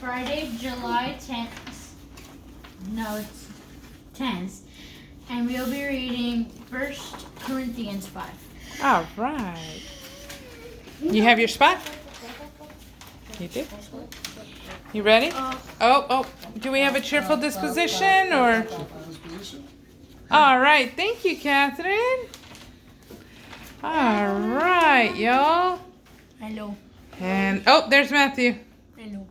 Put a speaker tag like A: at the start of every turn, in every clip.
A: Friday, July 10th. No, it's 10th. And we'll be reading 1 Corinthians 5.
B: All right. You have your spot? You do? You ready? Oh, do we have a cheerful disposition or? All right. Thank you, Catherine. All right, y'all.
A: Hello.
B: And, there's Matthew.
A: Hello.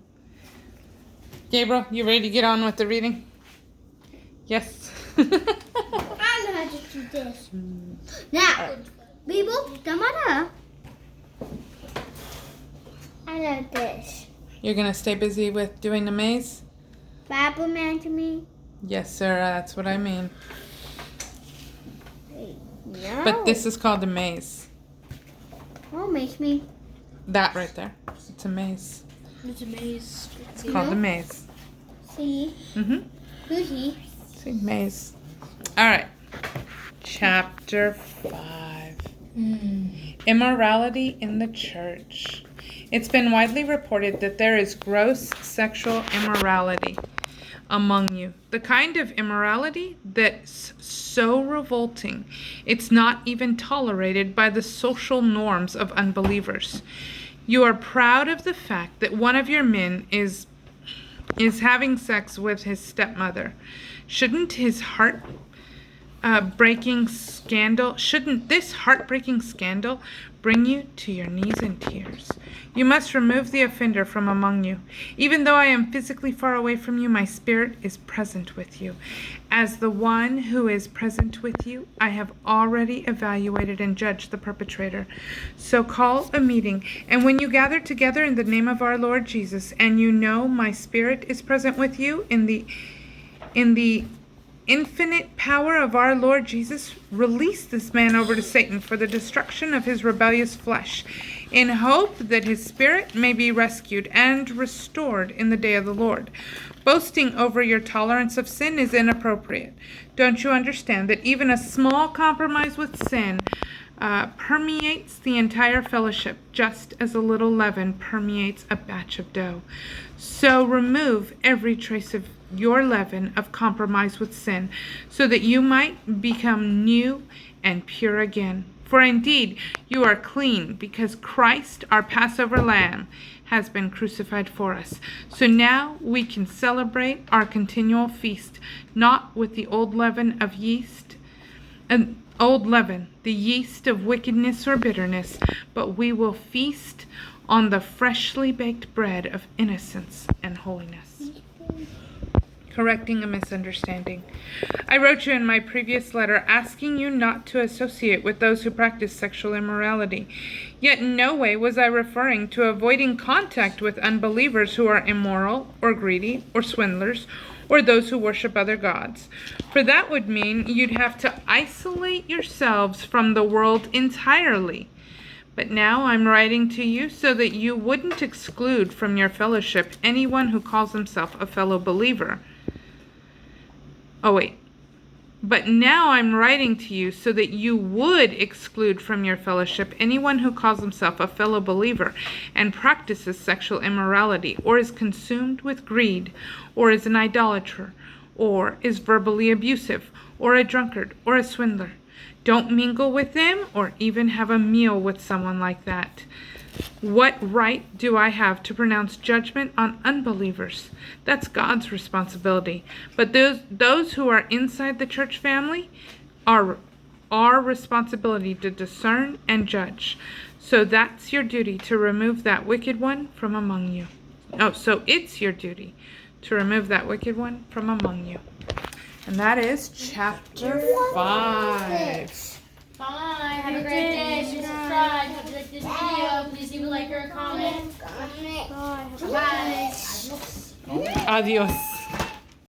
B: Gabriel, you ready to get on with the reading? Yes.
C: I know how to do this. Now, people, come on up. I know this.
B: You're going to stay busy with doing the maze?
C: Bible man to me.
B: Yes, Sarah, that's what I mean.
C: No.
B: But this is called a maze.
C: What makes me?
B: That right there. It's a maze.
A: It's a maze.
B: It's called a maze.
C: See?
B: Mm-hmm.
C: Who's he?
B: See, maze. All right. Chapter 5. Immorality in the church. It's been widely reported that there is gross sexual immorality among you. The kind of immorality that's so revolting, it's not even tolerated by the social norms of unbelievers. You are proud of the fact that one of your men is having sex with his stepmother. Shouldn't this heartbreaking scandal bring you to your knees in tears? You must remove the offender from among you. Even though I am physically far away from you, my spirit is present with you. As the one who is present with you, I have already evaluated and judged the perpetrator. So call a meeting, and when you gather together in the name of our Lord Jesus, and you know my spirit is present with you in the infinite power of our Lord Jesus, release this man over to Satan for the destruction of his rebellious flesh, in hope that his spirit may be rescued and restored in the day of the Lord. Boasting over your tolerance of sin is inappropriate. Don't you understand that even a small compromise with sin permeates the entire fellowship, just as a little leaven permeates a batch of dough? So remove every trace of your leaven of compromise with sin, so that you might become new and pure again. For indeed, you are clean, because Christ, our Passover lamb, has been crucified for us. So now we can celebrate our continual feast, not with the old leaven, the yeast of wickedness or bitterness, but we will feast on the freshly baked bread of innocence and holiness. Correcting a misunderstanding. I wrote you in my previous letter asking you not to associate with those who practice sexual immorality. Yet in no way was I referring to avoiding contact with unbelievers who are immoral or greedy or swindlers or those who worship other gods. For that would mean you'd have to isolate yourselves from the world entirely. But now I'm writing to you so that you wouldn't exclude from your fellowship anyone who calls himself a fellow believer. But now I'm writing to you so that you would exclude from your fellowship anyone who calls himself a fellow believer and practices sexual immorality, or is consumed with greed, or is an idolater, or is verbally abusive, or a drunkard, or a swindler. Don't mingle with them or even have a meal with someone like that. What right do I have to pronounce judgment on unbelievers? That's God's responsibility. But those who are inside the church family are our responsibility to discern and judge. So that's your duty, to remove that wicked one from among you. So it's your duty to remove that wicked one from among you. And that is chapter 5.
A: Bye. Have a great day. Please subscribe. If you like this video, please leave a like or a comment. Bye.
B: Adios.